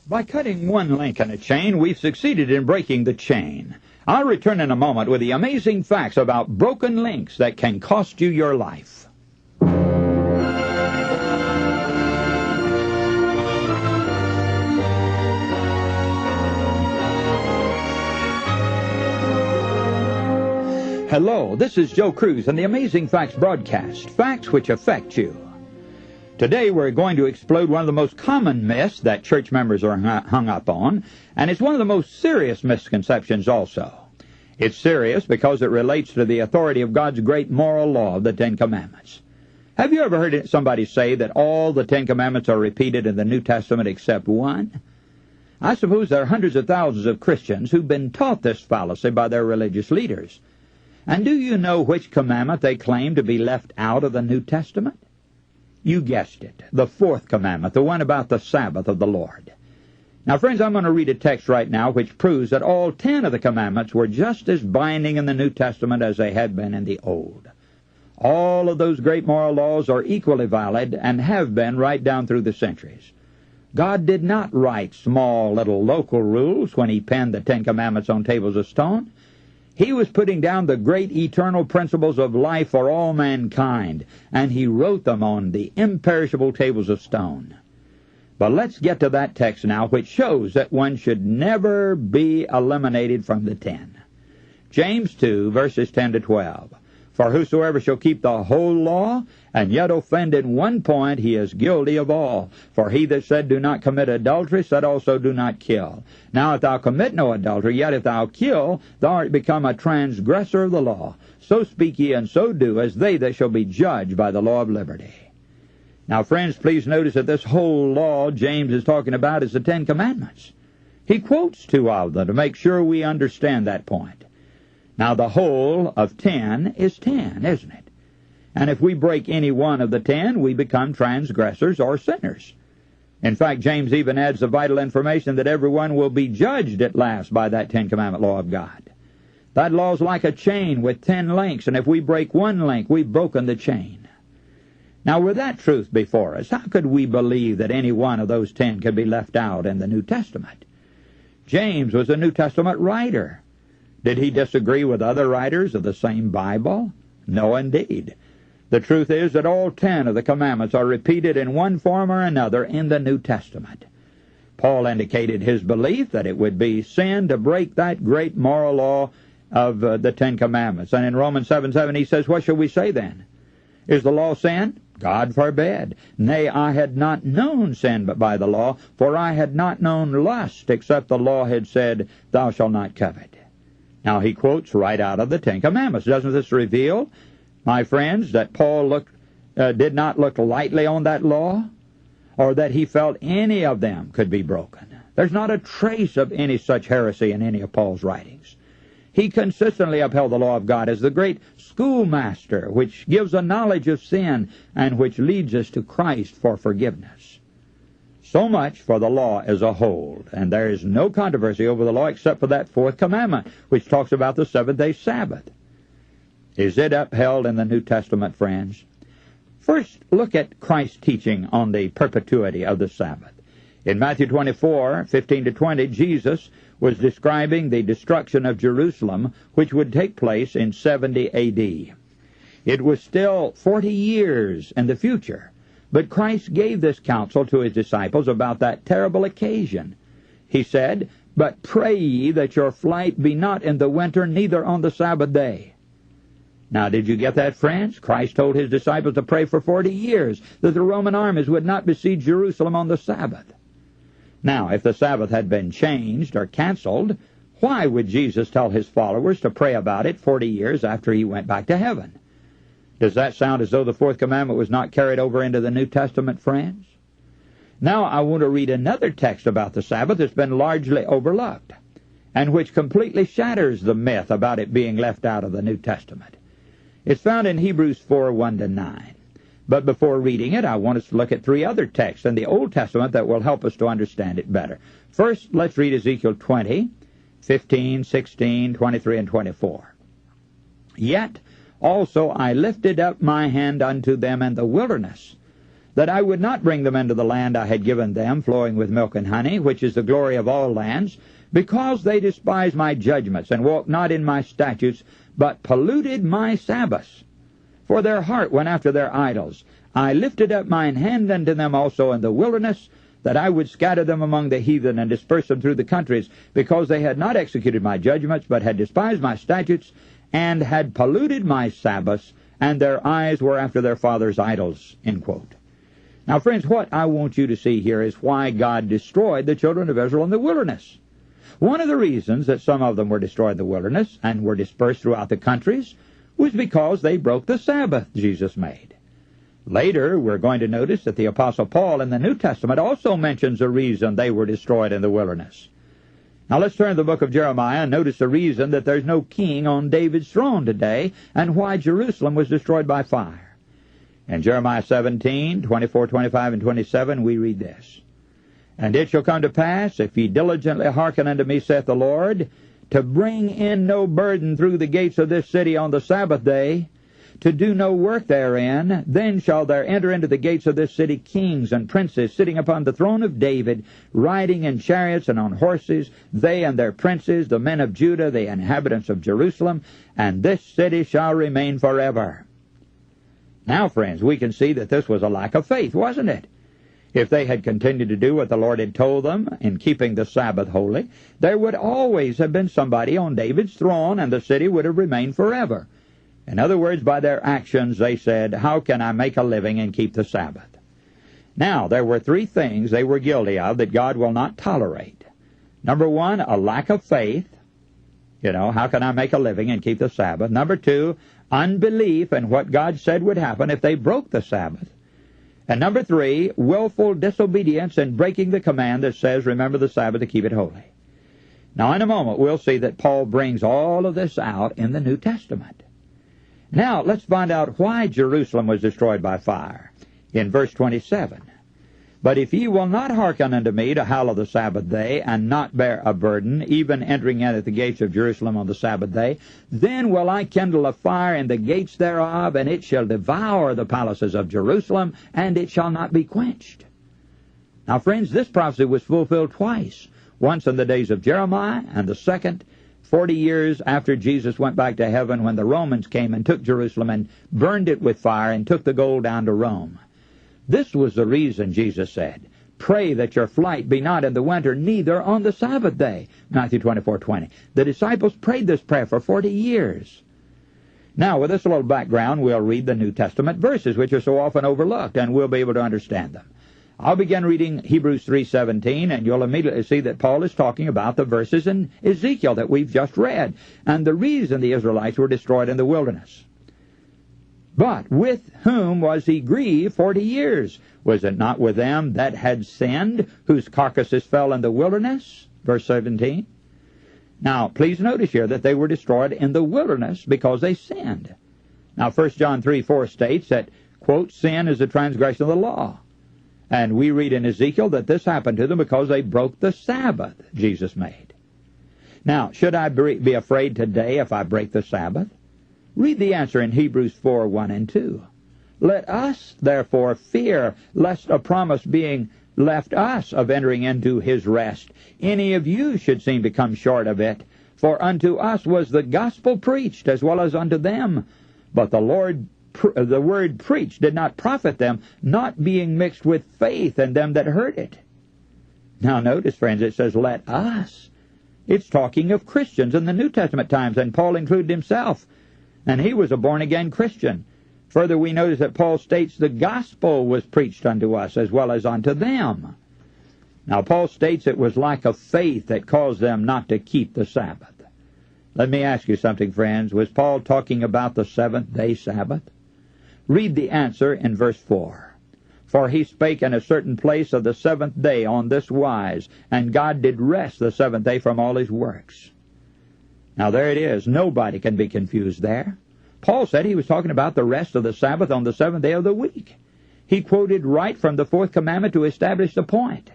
By cutting one link in a chain, we've succeeded in breaking the chain. I'll return in a moment with the amazing facts about broken links that can cost you your life. Hello, this is Joe Cruz and the Amazing Facts broadcast, facts which affect you. Today we're going to explode one of the most common myths that church members are hung up on, and it's one of the most serious misconceptions also. It's serious because it relates to the authority of God's great moral law of the Ten Commandments. Have you ever heard somebody say that all the Ten Commandments are repeated in the New Testament except one? I suppose there are hundreds of thousands of Christians who've been taught this fallacy by their religious leaders. And do you know which commandment they claim to be left out of the New Testament? You guessed it, the fourth commandment, the one about the Sabbath of the Lord. Now, friends, I'm going to read a text right now which proves that all 10 of the commandments were just as binding in the New Testament as they had been in the Old. All of those great moral laws are equally valid and have been right down through the centuries. God did not write small little local rules when He penned the 10 Commandments on tables of stone. He was putting down the great eternal principles of life for all mankind, and He wrote them on the imperishable tables of stone. But let's get to that text now, which shows that one should never be eliminated from the 10. James 2, verses 10 to 12. For whosoever shall keep the whole law, and yet offend in one point, he is guilty of all. For he that said, Do not commit adultery, said also, Do not kill. Now if thou commit no adultery, yet if thou kill, thou art become a transgressor of the law. So speak ye, and so do, as they that shall be judged by the law of liberty. Now, friends, please notice that this whole law James is talking about is the 10 Commandments. He quotes 2 of them to make sure we understand that point. Now, the whole of 10 is 10, isn't it? And if we break any one of the 10, we become transgressors or sinners. In fact, James even adds the vital information that everyone will be judged at last by that 10 Commandment law of God. That law is like a chain with 10 links, and if we break one link, we've broken the chain. Now, with that truth before us, how could we believe that any one of those 10 could be left out in the New Testament? James was a New Testament writer. Did he disagree with other writers of the same Bible? No, indeed. The truth is that all 10 of the commandments are repeated in one form or another in the New Testament. Paul indicated his belief that it would be sin to break that great moral law of the 10 Commandments. And in Romans 7:7 he says, What shall we say then? Is the law sin? God forbid. Nay, I had not known sin but by the law, for I had not known lust, except the law had said, Thou shalt not covet. Now, he quotes right out of the 10 Commandments. Doesn't this reveal, my friends, that Paul did not look lightly on that law, or that he felt any of them could be broken? There's not a trace of any such heresy in any of Paul's writings. He consistently upheld the law of God as the great schoolmaster, which gives a knowledge of sin and which leads us to Christ for forgiveness. So much for the law as a whole, and there is no controversy over the law except for that 4th commandment, which talks about the 7th-day Sabbath. Is it upheld in the New Testament, friends? First, look at Christ's teaching on the perpetuity of the Sabbath. In Matthew 24:15-20, Jesus was describing the destruction of Jerusalem, which would take place in 70 A.D. It was still 40 years in the future. But Christ gave this counsel to His disciples about that terrible occasion. He said, But pray ye that your flight be not in the winter, neither on the Sabbath day. Now, did you get that, friends? Christ told His disciples to pray for 40 years that the Roman armies would not besiege Jerusalem on the Sabbath. Now, if the Sabbath had been changed or canceled, why would Jesus tell His followers to pray about it 40 years after He went back to heaven? Does that sound as though the 4th commandment was not carried over into the New Testament, friends? Now I want to read another text about the Sabbath that's been largely overlooked, and which completely shatters the myth about it being left out of the New Testament. It's found in Hebrews 4:1-9. But before reading it, I want us to look at 3 other texts in the Old Testament that will help us to understand it better. First, let's read Ezekiel 20:15, 16, 23, and 24. Yet also I lifted up my hand unto them in the wilderness, that I would not bring them into the land I had given them, flowing with milk and honey, which is the glory of all lands, because they despised my judgments, and walked not in my statutes, but polluted my Sabbaths. For their heart went after their idols. I lifted up mine hand unto them also in the wilderness, that I would scatter them among the heathen, and disperse them through the countries, because they had not executed my judgments, but had despised my statutes, and had polluted my Sabbaths, and their eyes were after their fathers' idols." End quote. Now, friends, what I want you to see here is why God destroyed the children of Israel in the wilderness. One of the reasons that some of them were destroyed in the wilderness and were dispersed throughout the countries was because they broke the Sabbath Jesus made. Later, we're going to notice that the Apostle Paul in the New Testament also mentions a reason they were destroyed in the wilderness. Now let's turn to the book of Jeremiah and notice the reason that there's no king on David's throne today and why Jerusalem was destroyed by fire. In Jeremiah 17, 24, 25, and 27, we read this. "And it shall come to pass, if ye diligently hearken unto me, saith the Lord, to bring in no burden through the gates of this city on the Sabbath day, to do no work therein, then shall there enter into the gates of this city kings and princes sitting upon the throne of David, riding in chariots and on horses, they and their princes, the men of Judah, the inhabitants of Jerusalem, and this city shall remain forever." Now, friends, we can see that this was a lack of faith, wasn't it? If they had continued to do what the Lord had told them in keeping the Sabbath holy, there would always have been somebody on David's throne, and the city would have remained forever. In other words, by their actions, they said, "How can I make a living and keep the Sabbath?" Now, there were three things they were guilty of that God will not tolerate. Number one, a lack of faith. How can I make a living and keep the Sabbath? Number two, unbelief in what God said would happen if they broke the Sabbath. And number three, willful disobedience in breaking the command that says, remember the Sabbath to keep it holy. Now, in a moment, we'll see that Paul brings all of this out in the New Testament. Now, let's find out why Jerusalem was destroyed by fire. In verse 27, "But if ye will not hearken unto me to hallow the Sabbath day, and not bear a burden, even entering in at the gates of Jerusalem on the Sabbath day, then will I kindle a fire in the gates thereof, and it shall devour the palaces of Jerusalem, and it shall not be quenched." Now, friends, this prophecy was fulfilled twice. Once in the days of Jeremiah, and the second 40 years after Jesus went back to heaven, when the Romans came and took Jerusalem and burned it with fire and took the gold down to Rome. This was the reason Jesus said, "Pray that your flight be not in the winter, neither on the Sabbath day." Matthew 24:20. The disciples prayed this prayer for 40 years. Now, with this little background, we'll read the New Testament verses, which are so often overlooked, and we'll be able to understand them. I'll begin reading Hebrews 3:17, and you'll immediately see that Paul is talking about the verses in Ezekiel that we've just read, and the reason the Israelites were destroyed in the wilderness. "But with whom was he grieved 40 years? Was it not with them that had sinned, whose carcasses fell in the wilderness?" Verse 17. Now, please notice here that they were destroyed in the wilderness because they sinned. Now, 1 John 3:4 states that, quote, "Sin is a transgression of the law." And we read in Ezekiel that this happened to them because they broke the Sabbath Jesus made. Now, should I be afraid today if I break the Sabbath? Read the answer in Hebrews 4:1 and 2. "Let us, therefore, fear, lest a promise being left us of entering into his rest, any of you should seem to come short of it. For unto us was the gospel preached, as well as unto them. But the word preached did not profit them, not being mixed with faith in them that heard it." Now notice, friends, it says, "let us." It's talking of Christians in the New Testament times, and Paul included himself. And he was a born-again Christian. Further, we notice that Paul states the gospel was preached unto us as well as unto them. Now, Paul states it was lack of faith that caused them not to keep the Sabbath. Let me ask you something, friends. Was Paul talking about the seventh-day Sabbath? Read the answer in verse 4. "For he spake in a certain place of the seventh day on this wise, and God did rest the seventh day from all his works." Now there it is. Nobody can be confused there. Paul said he was talking about the rest of the Sabbath on the seventh day of the week. He quoted right from the fourth commandment to establish the point.